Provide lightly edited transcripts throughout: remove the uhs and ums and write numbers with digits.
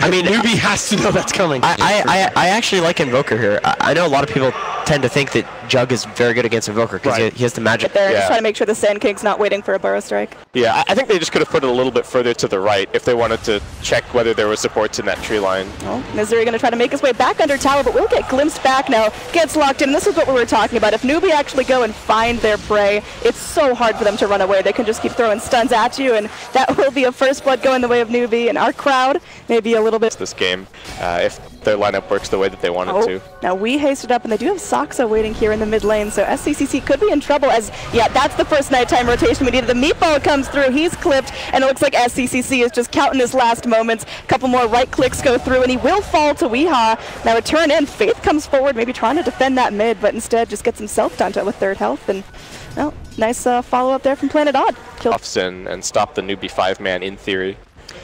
I mean, Newbee has to know that's coming. I actually like Invoker here. I know a lot of people tend to think that Jug is very good against Invoker because he has the magic. They're just trying to make sure the Sand King's not waiting for a burrow strike. Yeah, I think they just could have put it a little bit further to the right if they wanted to check whether there was supports in that tree line. Oh, Misery going to try to make his way back under tower, but will get glimpsed back now. Gets locked in. This is what we were talking about. If Newbee actually go and find their prey, it's so hard for them to run away. They can just keep throwing stuns at you, and that will be a first blood going the way of Newbee. And our crowd may be a little bit... This game, if their lineup works the way that they want it to. Now we hasted up, and they do have Saksa waiting here in the mid lane, so SCCC could be in trouble as, that's the first nighttime rotation we needed. The meatball comes through, he's clipped, and it looks like SCCC is just counting his last moments. A couple more right clicks go through, and he will fall to Weehaw. Now a turn in, Faith comes forward, maybe trying to defend that mid, but instead just gets himself done to with third health, and well, nice follow-up there from Planet Odd. Offs in and stop the Newbee 5-man in theory.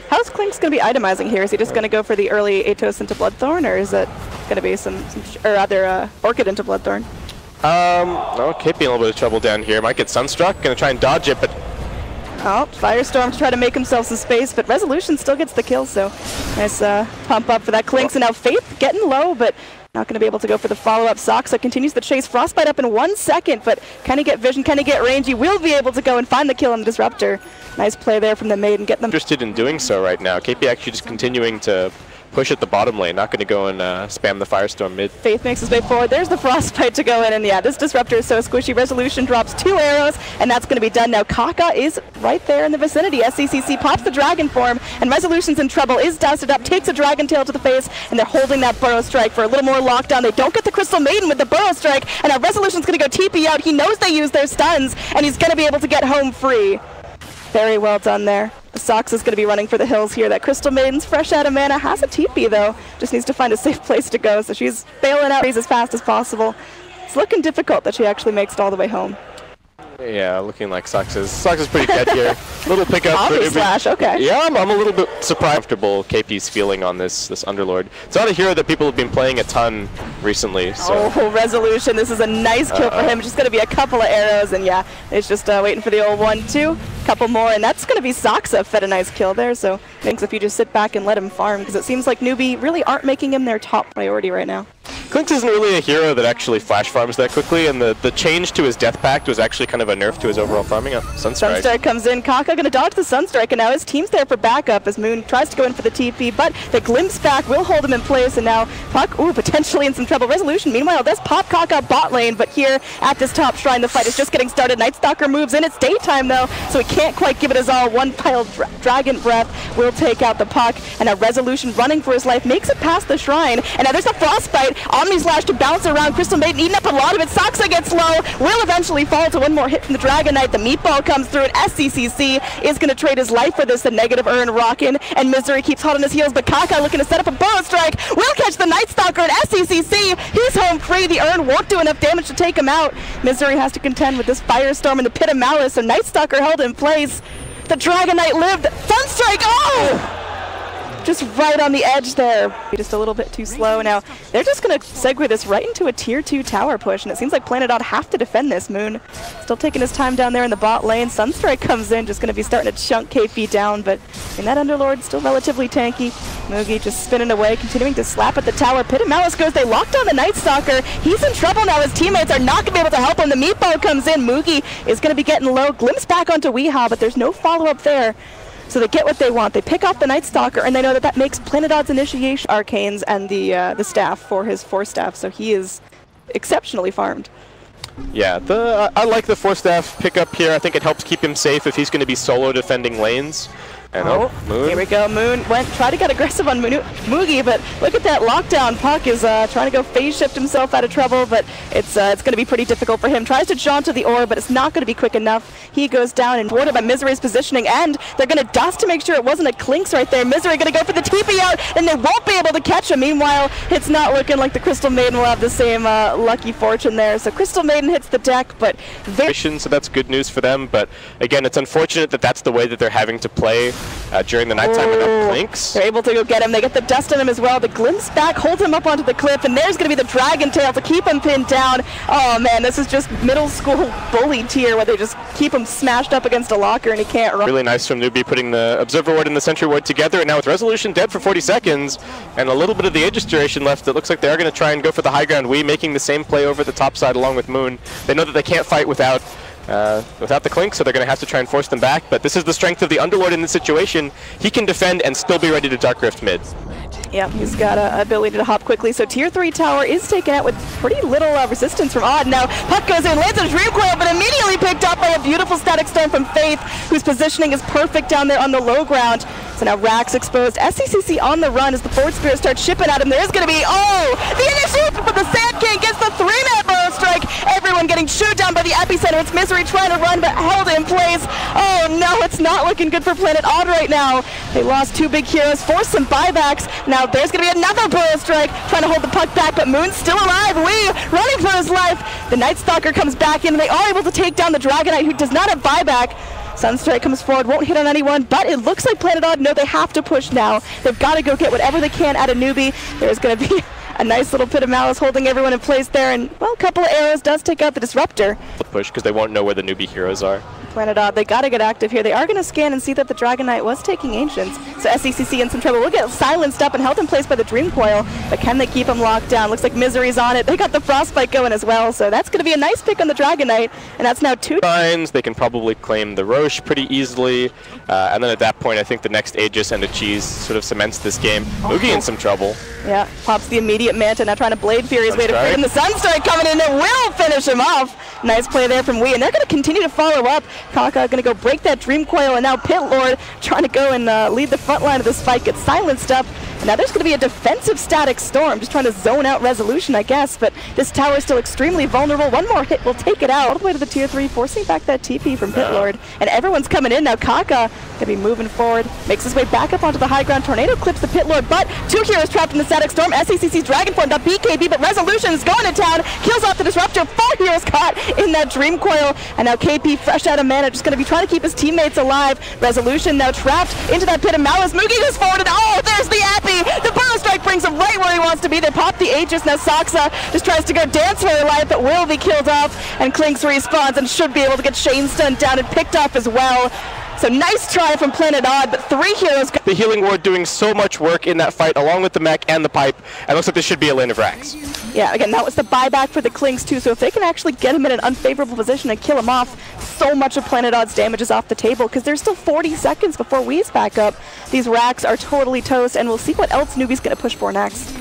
How's Klink's going to be itemizing here? Is he just going to go for the early Atos into Bloodthorn, or is it going to be or rather Orchid into Bloodthorn? No, KP in a little bit of trouble down here. Might get Sunstruck, going to try and dodge it, but... Oh, Firestorm to try to make himself some space, but Resolution still gets the kill, so nice pump up for that Klinks. And now Faith getting low, but not going to be able to go for the follow-up. Saksa continues the chase. Frostbite up in 1 second, but can he get vision? Can he get range? He will be able to go and find the kill on the Disruptor. Nice play there from the Maiden. Get them interested in doing so right now. KP actually just continuing to push at the bottom lane, not going to go and spam the Firestorm mid. Faith makes his way forward. There's the Frostbite to go in, and this Disruptor is so squishy. Resolution drops 2 arrows, and that's going to be done now. Kaka is right there in the vicinity. SCCC pops the Dragon form, and Resolution's in trouble, is dusted up, takes a Dragon Tail to the face, and they're holding that Burrow Strike for a little more lockdown. They don't get the Crystal Maiden with the Burrow Strike, and now Resolution's going to go TP out. He knows they use their stuns, and he's going to be able to get home free. Very well done there. Sox is going to be running for the hills here. That Crystal Maiden's fresh out of mana, has a TP though. Just needs to find a safe place to go, so she's bailing out as fast as possible. It's looking difficult that she actually makes it all the way home. Yeah, looking like Sox is pretty dead here. Little pickup. Slash, okay. Yeah, I'm a little bit surprised. Comfortable KP's feeling on this Underlord. It's not a hero that people have been playing a ton recently. So. Oh, Resolution. This is a nice kill for him. Just going to be a couple of arrows, and it's just waiting for the old 1-2. Couple more, and that's going to be Saksa fed a nice kill there. So thanks if you just sit back and let him farm, because it seems like Newbee really aren't making him their top priority right now. Klinks isn't really a hero that actually flash farms that quickly, and the change to his Death Pact was actually kind of a nerf to his overall farming. Sunstrike. Sunstrike comes in. Kaka going to dodge the Sunstrike, and now his team's there for backup as Moon tries to go in for the TP, but the glimpse back will hold him in place, and now Puck, potentially in some trouble. Resolution, meanwhile, does pop Kaka bot lane, but here at this top shrine, the fight is just getting started. Nightstalker moves in. It's daytime, though, so he can't quite give it his all. One pile Dragon Breath will take out the Puck, and now Resolution running for his life makes it past the shrine, and now there's a Frostbite. Omni Slash to bounce around. Crystal Maiden eating up a lot of it. Saksa gets low, will eventually fall to one more hit from the Dragon Knight. The meatball comes through, and SCCC is going to trade his life for this. The negative Urn rockin', and Misery keeps hot on his heels, but Kaka looking to set up a Burrow Strike. Will catch the Nightstalker, and SCCC, he's home free. The Urn won't do enough damage to take him out. Misery has to contend with this Firestorm in the Pit of Malice, so Nightstalker held in place. The Dragon Knight lived. Sunstrike, just right on the edge there. Just a little bit too slow. Now, they're just going to segue this right into a tier 2 tower push, and it seems like Planet Odd have to defend this. Moon still taking his time down there in the bot lane. Sunstrike comes in, just going to be starting to chunk KP down, but that Underlord still relatively tanky. Moogie just spinning away, continuing to slap at the tower. Pit of Malice goes, they lock down the Nightstalker. He's in trouble now. His teammates are not going to be able to help him. The meatball comes in. Moogie is going to be getting low. Glimpse back onto Weehaw, but there's no follow-up there. So they get what they want. They pick off the Nightstalker, and they know that makes Planet Odd's initiation Arcanes and the staff for his 4-staff, so he is exceptionally farmed. Yeah, I like the 4-staff pickup here. I think it helps keep him safe if he's going to be solo defending lanes. And Moon. Here we go. Moon tried to get aggressive on Moogie, but look at that lockdown. Puck is trying to go phase shift himself out of trouble, but it's going to be pretty difficult for him. Tries to jaunt to the orb, but it's not going to be quick enough. He goes down and thwarted by Misery's positioning, and they're going to dust to make sure it wasn't a Klinks right there. Misery going to go for the TP out, and they won't be able to catch him. Meanwhile, it's not looking like the Crystal Maiden will have the same lucky fortune there. So Crystal Maiden hits the deck, but so that's good news for them. But again, it's unfortunate that that's the way that they're having to play during the nighttime enough Clinks. They're able to go get him. They get the dust on him as well. The glimpse back holds him up onto the cliff, and there's going to be the Dragon Tail to keep him pinned down. Oh man, this is just middle school bully tier where they just keep him smashed up against a locker and he can't run. Really nice from Newbee putting the Observer Ward and the Sentry Ward together, and now with Resolution dead for 40 seconds and a little bit of the Aegis duration left, it looks like they are going to try and go for the high ground. Wii making the same play over the top side along with Moon. They know that they can't fight without the Clink, so they're going to have to try and force them back, but this is the strength of the Underlord in this situation. He can defend and still be ready to Dark Rift mid. Yeah, he's got an ability to hop quickly, so tier 3 tower is taken out with pretty little resistance from Odd. Now, Puck goes in, lands a Dream Coil, but immediately picked up by a beautiful Static Storm from Faith, whose positioning is perfect down there on the low ground. So now Rax exposed, SCCC on the run as the Forward Spirit starts shipping at him. There is going to be, the initiative, but the Sand King gets the 3-man burrow strike. Everyone getting chewed down by the epicenter. It's Misery trying to run, but held in place. Oh no, it's not looking good for Planet Odd right now. They lost 2 big heroes, forced some buybacks. Now there's going to be another burrow strike, trying to hold the puck back, but Moon's still alive. Wii running for his life. The Night Stalker comes back in, and they are able to take down the Dragonite, who does not have buyback. Sunstrike comes forward, won't hit on anyone, but it looks like Planet Odd know they have to push now. They've got to go get whatever they can out of Newbee. There's going to be a nice little Pit of Malice holding everyone in place there, and, well, a couple of arrows does take out the Disruptor. Push, because they won't know where the Newbie heroes are. Planet Odd, they got to get active here. They are going to scan and see that the Dragonite was taking Ancients, so SCCC in some trouble. We'll get silenced up and held in place by the Dream Coil, but can they keep him locked down? Looks like Misery's on it. They got the Frostbite going as well, so that's going to be a nice pick on the Dragonite, and that's now 2. They can probably claim the Roche pretty easily, and then at that point I think the next Aegis and a Cheese sort of cements this game. Moogie in some trouble. Yeah, pops the immediate Manta, now trying to Blade Fury his way to freedom. The Sunstrike coming in, it will finish him off. Nice play there from Wii, and they're going to continue to follow up. Kaka going to go break that Dream Coil, and now Pit Lord trying to go and lead the front line of this fight, gets silenced up. And now there's going to be a defensive Static Storm, just trying to zone out Resolution, I guess, but this tower is still extremely vulnerable. One more hit will take it out all the way to the tier 3, forcing back that TP from Pit Lord. And everyone's coming in now. Kaka going to be moving forward, makes his way back up onto the high ground. Tornado clips the Pit Lord, but 2 heroes trapped in the Static Storm. SCCC's Dragon Form, not BKB, but Resolution's going to town, kills off the Disruptor. 4 heroes caught in that Dream Coil, and now KP, fresh out of mana, just going to be trying to keep his teammates alive. Resolution now trapped into that Pit of Malice. Moogie goes forward, and oh, there's the Appy! The Burrow Strike brings him right where he wants to be. They pop the Aegis. Now Saksa just tries to go dance for her life, but will be killed off, and Clinks respawns and should be able to get Shane stunned down and picked off as well. So nice try from Planet Odd, but 3 heroes. The Healing Ward doing so much work in that fight, along with the mech and the pipe, and looks like this should be a lane of Rax. Yeah, again, that was the buyback for the Clinks too, so if they can actually get him in an unfavorable position and kill him off, so much of Planet Odd's damage is off the table, because there's still 40 seconds before Wii's back up. These Rax are totally toast, and we'll see what else Newbee's going to push for next.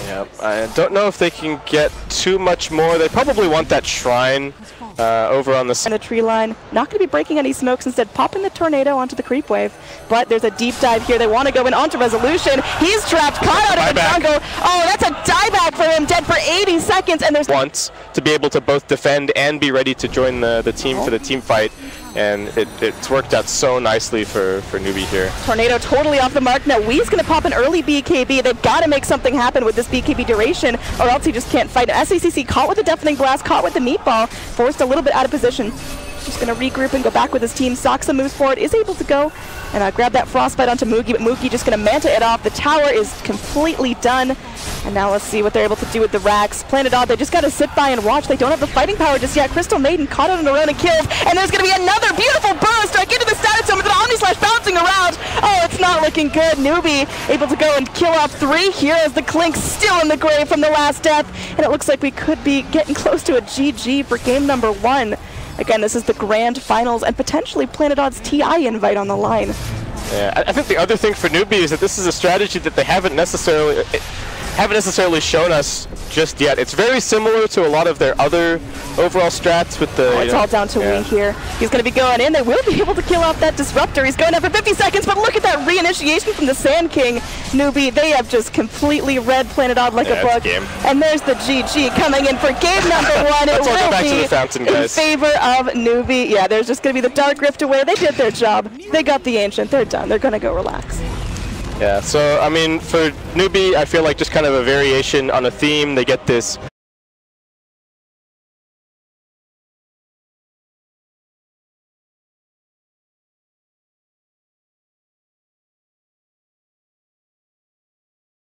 Yeah, I don't know if they can get too much more. They probably want that Shrine over on the... And the tree line, not going to be breaking any smokes, instead popping the Tornado onto the creep wave. But there's a deep dive here. They want to go in onto Resolution. He's trapped, caught out of the jungle. Oh, that's a dieback for him, dead for 80 seconds. And there's... Once to be able to both defend and be ready to join the team for the team fight. And it's worked out so nicely for Newbee here. Tornado totally off the mark. Now Wii's going to pop an early BKB. They've got to make something happen with this BKB duration, or else he just can't fight. SCCC caught with the Deafening Blast, caught with the Meatball, forced a little bit out of position. Just going to regroup and go back with his team. Saksa moves forward, is able to go and grab that Frostbite onto Moogie, but Moogie just going to Manta it off. The tower is completely done. And now let's see what they're able to do with the Rax. Planet Odd, they just got to sit by and watch. They don't have the fighting power just yet. Crystal Maiden caught out on her own and killed. And there's going to be another beautiful Burrow Strike into the Static Zone with an Omni Slash bouncing around. Oh, it's not looking good. Newbee able to go and kill off 3 heroes. The Clink still in the grave from the last death. And it looks like we could be getting close to a GG for game number 1. Again, this is the grand finals and potentially Planet Odd's TI invite on the line. Yeah, I think the other thing for Newbee is that this is a strategy that they haven't necessarily shown us just yet. It's very similar to a lot of their other overall strats with the... Oh, it's all down to Wii here. He's going to be going in. They will be able to kill off that Disruptor. He's going up for 50 seconds, but look at that reinitiation from the Sand King. Newbee, they have just completely read Planet Odd like a book. And there's the GG coming in for game number 1. It will back be to the fountain, guys. In favor of Newbee. Yeah, there's just going to be the Dark Rift away. They did their job. They got the Ancient. They're done. They're going to go relax. Yeah, so I mean, for Newbee, I feel like just kind of a variation on a theme. They get this